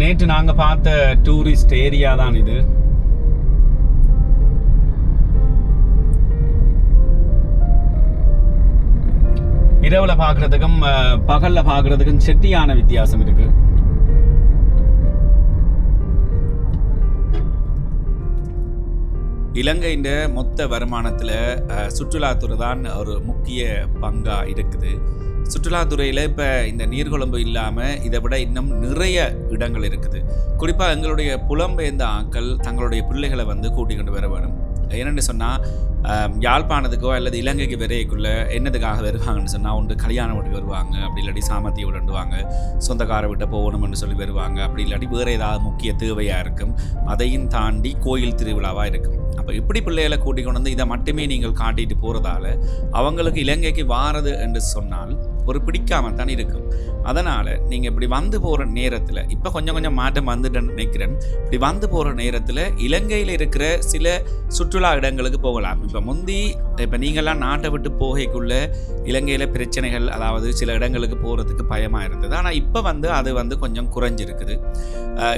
நேற்று நாங்கள் பார்த்த டூரிஸ்ட் ஏரியா தான் இது. இரவுல பார்க்கறதுக்கும் பகல்ல பார்க்கறதுக்கும் செட்டியான வித்தியாசம் இருக்கு. இலங்கையின் மொத்த வருமானத்தில் சுற்றுலாத்துறை தான் ஒரு முக்கிய பங்காக இருக்குது. சுற்றுலாத்துறையில் இப்போ இந்த நீர்கொழும்பு இல்லாமல் இதை விட இன்னும் நிறைய இடங்கள் இருக்குது. குறிப்பாக எங்களுடைய புலம்பெயர்ந்த ஆட்கள் தங்களுடைய பிள்ளைகளை வந்து கூட்டிக் கொண்டு வர வேணும். என்னென்னு சொன்னால் யாழ்ப்பாணத்துக்கோ அல்லது இலங்கைக்கு விரைக்குள்ளே என்னதுக்காக வருவாங்கன்னு சொன்னால் ஒன்று கல்யாணம் வீட்டுக்கு வருவாங்க, அப்படி இல்லாட்டி சாமத்தியை விடுவாங்க, சொந்தக்கார விட்ட போகணும்னு சொல்லி வருவாங்க, அப்படி இல்லாட்டி வேறு ஏதாவது முக்கிய தேவையாக இருக்கும். அதையும் தாண்டி கோயில் திருவிழாவாக இருக்கும். அப்போ இப்படி பிள்ளைகளை கூட்டிக் கொண்டு வந்து இதை மட்டுமே நீங்கள் காட்டிட்டு போகிறதால அவங்களுக்கு இலங்கைக்கு வாரது என்று சொன்னால் ஒரு பிடிக்காம தான் இருக்கும். அதனால் நீங்கள் இப்படி வந்து போகிற நேரத்தில் இப்போ கொஞ்சம் கொஞ்சம் மாற்றம் வந்துட்டேன்னு நினைக்கிறேன். இப்படி வந்து போகிற நேரத்தில் இலங்கையில் இருக்கிற சில சுற்றுலா இடங்களுக்கு போகலாம். இப்போ நீங்கள்லாம் நாட்டை விட்டு போகைக்குள்ளே இலங்கையில் பிரச்சனைகள், அதாவது சில இடங்களுக்கு போகிறதுக்கு பயமாக இருந்தது. ஆனால் இப்போ அது கொஞ்சம் குறைஞ்சிருக்குது.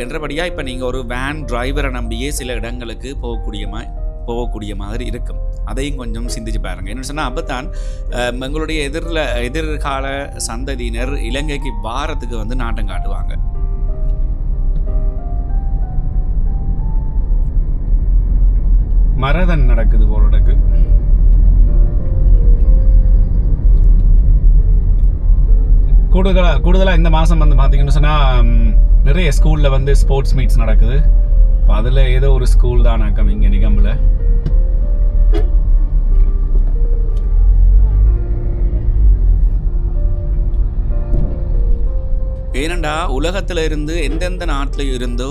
என்றபடியாக இப்போ நீங்கள் ஒரு வேன் டிரைவரை நம்பியே சில இடங்களுக்கு போகக்கூடிய மாதிரி இருக்கும். அதையும் கொஞ்சம் சிந்திச்சு பாருங்க. என்ன சொன்னால் அப்போத்தான் எங்களுடைய எதிர்கால சந்ததியினர் இலங்கைக்கு வாரத்துக்கு நாட்டம் காட்டுவாங்க. மரதன் நடக்குது போலக்கு. கூடுதலாக இந்த மாதம் பார்த்தீங்கன்னு சொன்னால் நிறைய ஸ்கூலில் ஸ்போர்ட்ஸ் மீட்ஸ் நடக்குது. இப்போ அதில் ஏதோ ஒரு ஸ்கூல் தானாக்கம் இங்கே நிகம்பில். ஏனண்டா உலகத்தில் இருந்து எந்தெந்த நாட்டில் இருந்தோ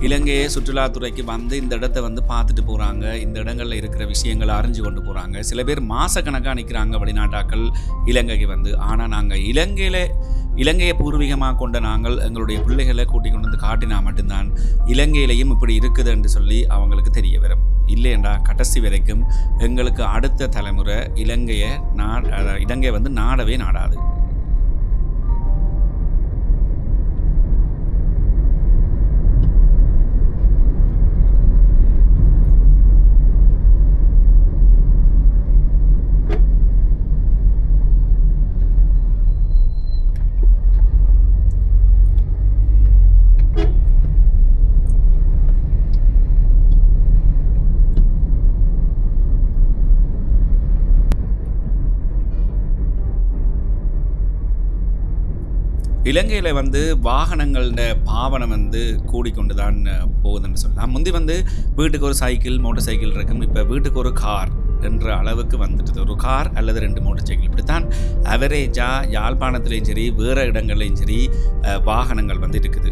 இலங்கையை சுற்றுலாத்துறைக்கு இந்த இடத்த பார்த்துட்டு போகிறாங்க. இந்த இடங்களில் இருக்கிற விஷயங்களை அறிஞ்சு கொண்டு போகிறாங்க. சில பேர் மாதக்கணக்காக நிற்கிறாங்க வெளிநாட்டாக்கள் இலங்கைக்கு ஆனால் நாங்கள் இலங்கையை பூர்வீகமாக கொண்ட நாங்கள் எங்களுடைய பிள்ளைகளை கூட்டிக் கொண்டு காட்டினா மட்டும்தான் இலங்கையிலையும் இப்படி இருக்குது என்று சொல்லி அவங்களுக்கு தெரிய வரும். இல்லையண்டா கடைசி வரைக்கும் எங்களுக்கு அடுத்த தலைமுறை இலங்கை நாடவே நாடாது. இலங்கையில் வாகனங்களோட பாவனை கூடிக்கொண்டு தான் போகுதுன்னு சொல்லலாம். முந்தி வீட்டுக்கு ஒரு சைக்கிள், மோட்டர் சைக்கிள் இருக்கும். இப்போ வீட்டுக்கு ஒரு கார் என்ற அளவுக்கு வந்துட்டு ஒரு கார் அல்லது 2 மோட்டர் சைக்கிள். இப்படித்தான் அவரேஜாக யாழ்ப்பாணத்துலேயும் சரி வேறு இடங்கள்லையும் சரி வாகனங்கள் இருக்குது.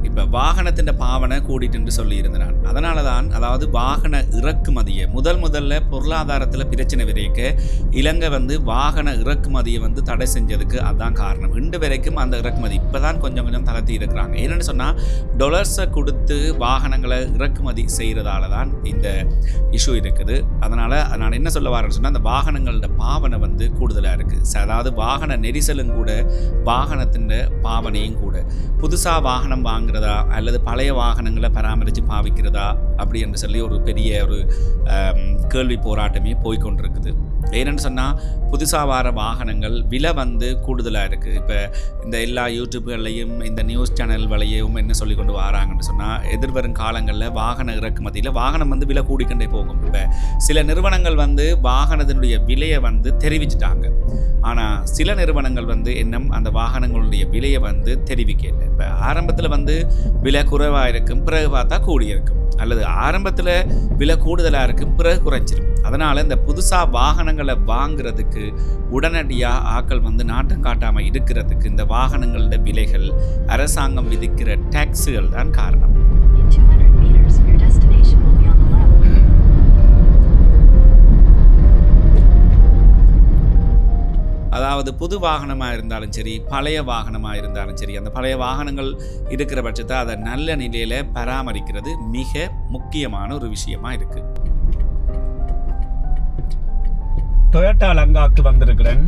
இப்போ வாகனத்தின் பாவனை கூடிட்டு சொல்லியிருந்தேன். அதனால தான் அதாவது வாகன இறக்குமதியை முதல்ல பொருளாதாரத்தில் பிரச்சனை விரைக்க இலங்கை வாகன இறக்குமதியை தடை செஞ்சதுக்கு அதுதான் காரணம். இன்று வரைக்கும் அந்த இறக்குமதி இப்போ தான் கொஞ்சம் தளர்த்தி இருக்கிறாங்க. என்னென்னு சொன்னால் டாலர்ஸை கொடுத்து வாகனங்களை இறக்குமதி செய்கிறதால தான் இந்த இஷ்யூ இருக்குது. அதனால் நான் என்ன சொல்ல வரேன்னு சொன்னால் அந்த வாகனங்களோட பாவனை கூடுதலாக இருக்குது. அதாவது வாகன நெரிசலும் கூட வாகனத்தின் பாவனையும் கூட. புதுசாக வாகனம் வாங்குறதா அல்லது பழைய வாகனங்களை பராமரித்து பாவிக்கிறதா அப்படி என்று சொல்லி ஒரு பெரிய ஒரு கேள்வி போராட்டமே போய்கொண்டிருக்குது. ஏன்னு சொன்னால் புதுசாக வர வாகனங்கள் விலை கூடுதலாக இருக்குது. இப்போ இந்த எல்லா யூடியூப்கள்லையும் இந்த நியூஸ் சேனல் வழியும் என்ன சொல்லி கொண்டு வராங்கன்னு சொன்னால் எதிர்வரும் காலங்களில் வாகன இறக்குமதியில் வாகனம் விலை கூடிக்கொண்டே போகும். இப்போ சில நிறுவனங்கள் வாகனத்தினுடைய விலையை தெரிவிச்சிட்டாங்க. ஆனால் சில நிறுவனங்கள் இன்னும் அந்த வாகனங்களுடைய விலையை தெரிவிக்கல. இப்போ ஆரம்பத்தில் விலை குறைவாக இருக்கும், பிறகு பார்த்தா கூடியிருக்கும், அல்லது ஆரம்பத்தில் விலை கூடுதலாக இருக்கும், பிறகு குறைஞ்சிரும். அதனால் இந்த புதுசாக வாகனங்களை வாங்குறதுக்கு உடனடியாக ஆக்கள் நாட்டம் காட்டாமல் இருக்கிறதுக்கு இந்த வாகனங்களோட விலைகள், அரசாங்கம் விதிக்கிற டேக்ஸுகள் தான் காரணம். அதாவது புது வாகனமாக இருந்தாலும் சரி, பழைய வாகனமாக இருந்தாலும் சரி, அந்த பழைய வாகனங்கள் இருக்கிற பட்சத்தை அதை நல்ல நிலையில் பராமரிக்கிறது மிக முக்கியமான ஒரு விஷயமா இருக்கு. டொயோட்டா லங்காக்கு வந்திருக்கிறேன்.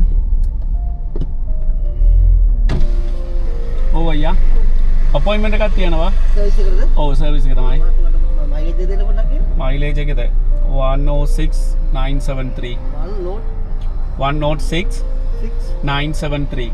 ஓ ஐயா, අපොයින්ට්මන්ට් එකක් තියෙනවා. සර්විස් එකද? ඔව් සර්විස් එක තමයි. මයිලේජ් දෙන්න පොඩ්ඩක් කියන්න. මයිලේජ් එකද 106973. 106973.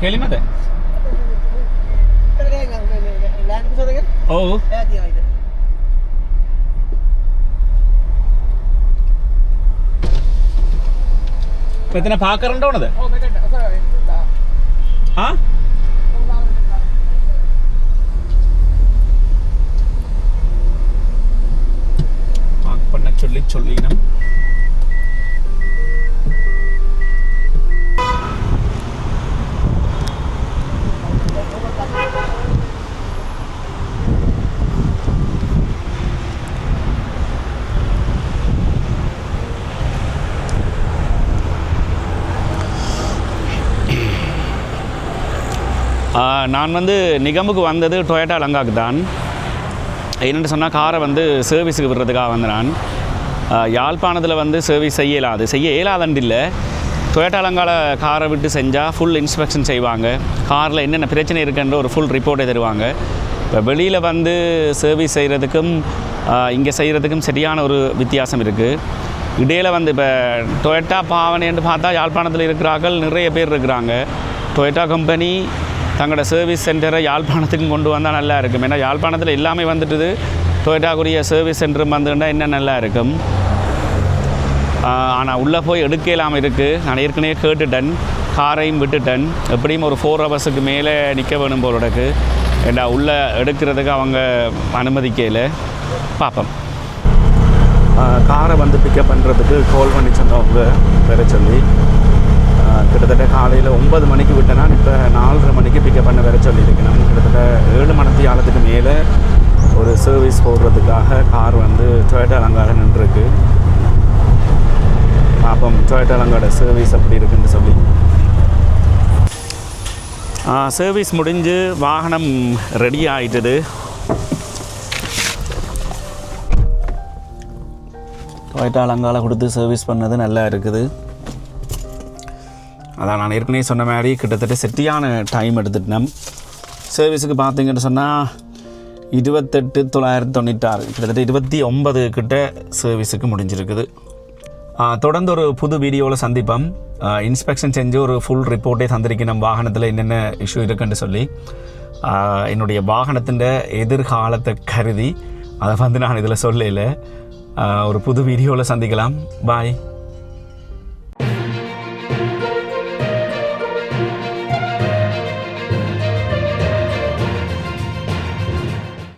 කෙලිමද? ලෑන්ඩ් කුසද එක? ඔව්. එයා තියනවා ඉතින්. මෙතන පාක් කරන්න ඕනද? ඔව් මෙතන හා? පාක් பண்ண சொல்லிනම් நான் வந்து நிகமுக்கு வந்தது டொயோட்டா லங்காவுக்கு தான். என்னென்னு சொன்னால் காரை வந்து சர்வீஸுக்கு விடுறதுக்காக வந்து நான் யாழ்ப்பாணத்தில் வந்து சர்வீஸ் செய்ய இயலாதண்டு இல்லை. டொயோட்டா லங்காவில் காரை விட்டு செஞ்சால் ஃபுல் இன்ஸ்பெக்ஷன் செய்வாங்க. காரில் என்னென்ன பிரச்சனை இருக்குன்ற ஒரு ஃபுல் ரிப்போர்ட்டை தருவாங்க. இப்போ வெளியில் வந்து சர்வீஸ் செய்கிறதுக்கும் இங்கே செய்கிறதுக்கும் சரியான ஒரு வித்தியாசம் இருக்குது. இடையில் வந்து இப்போ டொயோட்டா பாவனைன்னு பார்த்தா யாழ்ப்பாணத்தில் இருக்கிறார்கள் நிறைய பேர் இருக்கிறாங்க. டொயோட்டா கம்பெனி தங்களோட சர்வீஸ் சென்டரை யாழ்ப்பாணத்துக்கும் கொண்டு வந்தால் நல்லா இருக்கும். ஏன்னா யாழ்ப்பாணத்தில் எல்லாமே வந்துட்டுது. டொயோட்டாக்குரிய சர்வீஸ் சென்டரும் வந்துட்டா இன்னும் நல்லா இருக்கும். ஆனால் உள்ளே போய் எடுக்க இல்லாமல் இருக்குது. நான் ஏற்கனவே கேட்டுட்டேன், காரையும் விட்டுட்டேன். எப்படியும் ஒரு 4 ஹவர்ஸுக்கு மேலே நிற்க வேணும் போலக்கு. ஏன்னா உள்ளே எடுக்கிறதுக்கு அவங்க அனுமதிக்கல. பார்ப்போம். காரை வந்து பிக்கப் பண்ணுறதுக்கு கால் பண்ணி சொன்னவங்க வர சொல்லி கிட்டத்தட்ட காலையில் 9 மணிக்கு விட்டேன்னா இப்போ 4:30 மணிக்கு பிக்கப் பண்ண வர சொல்லியிருக்கேன். கிட்டத்தட்ட 7 மணித்தியாலத்துக்கு மேலே ஒரு சர்வீஸ் போடுறதுக்காக கார் வந்து டொயோட்டா லங்காவில் நின்றுருக்கு. அப்போ டொயோட்டா லங்காவோட சர்வீஸ் அப்படி இருக்குன்னு சொல்லி சர்வீஸ் முடிஞ்சு வாகனம் ரெடி ஆகிட்டுது. டொயோட்டா லங்காவில் கொடுத்து சர்வீஸ் பண்ணது நல்லா இருக்குது. அதான் நான் ஏற்கனவே சொன்ன மாதிரி கிட்டத்தட்ட செட்டியான டைம் எடுத்துட்டேன். சர்வீஸுக்கு பார்த்தீங்கன்னு சொன்னால் 28,996 கிட்டத்தட்ட 29 கிட்ட சர்வீஸுக்கு முடிஞ்சிருக்குது. தொடர்ந்து ஒரு புது வீடியோவில் சந்திப்போம். இன்ஸ்பெக்ஷன் செஞ்சு ஒரு ஃபுல் ரிப்போர்ட்டே தந்திருக்கணும் வாகனத்தில் என்னென்ன இஷ்யூ இருக்குன்னு சொல்லி. என்னுடைய வாகனத்தின் எதிர்காலத்தை கருதி அதை வந்து நான் இதில் சொல்லலை. ஒரு புது வீடியோவில் சந்திக்கலாம். பாய்.